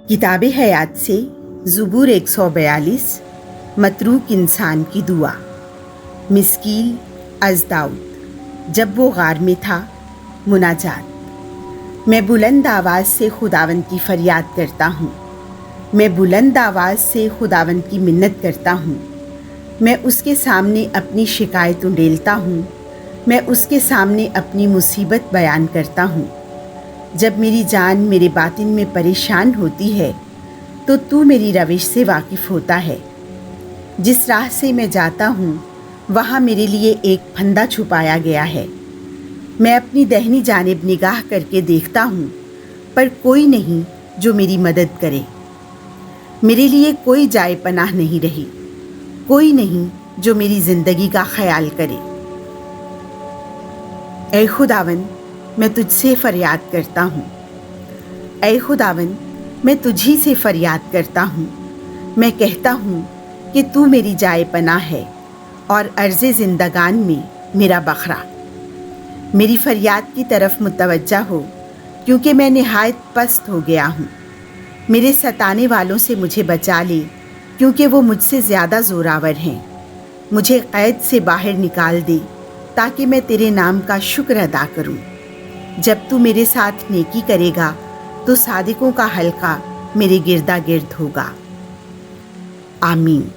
किताब हयात से ज़ुबूर 142 मतरूक इंसान की दुआ। मिस्कील अज़ दाऊद जब वो गार में था। मुनाजात। मैं बुलंद आवाज़ से खुदावंद की फ़रियाद करता हूँ। मैं बुलंद आवाज़ से खुदावंद की मिन्नत करता हूँ। मैं उसके सामने अपनी शिकायत उंडेलता हूँ। मैं उसके सामने अपनी मुसीबत बयान करता हूँ। जब मेरी जान मेरे बातिन में परेशान होती है तो तू मेरी रविश से वाकिफ़ होता है। जिस राह से मैं जाता हूँ वहाँ मेरे लिए एक फंदा छुपाया गया है। मैं अपनी दाहिनी जानिब निगाह करके देखता हूँ पर कोई नहीं जो मेरी मदद करे। मेरे लिए कोई जाए पनाह नहीं रही, कोई नहीं जो मेरी ज़िंदगी का ख्याल करे। ऐ खुदावन, मैं तुझसे फ़रियाद करता हूँ। ऐ खुदावन, मैं तुझी से फ़रियाद करता हूँ। मैं कहता हूँ कि तू मेरी जाए पनाह है और अर्ज़े ज़िंदगान में मेरा बखरा। मेरी फ़रियाद की तरफ मुतवज्जा हो क्योंकि मैं निहायत पस्त हो गया हूँ। मेरे सताने वालों से मुझे बचा ले क्योंकि वो मुझसे ज़्यादा ज़ोरावर हैं। मुझे क़ैद से बाहर निकाल दे ताकि मैं तेरे नाम का शुक्र अदा करूँ। जब तू मेरे साथ नेकी करेगा तो सादिकों का हल्का मेरे गिरदा गिर्द होगा। आमीन।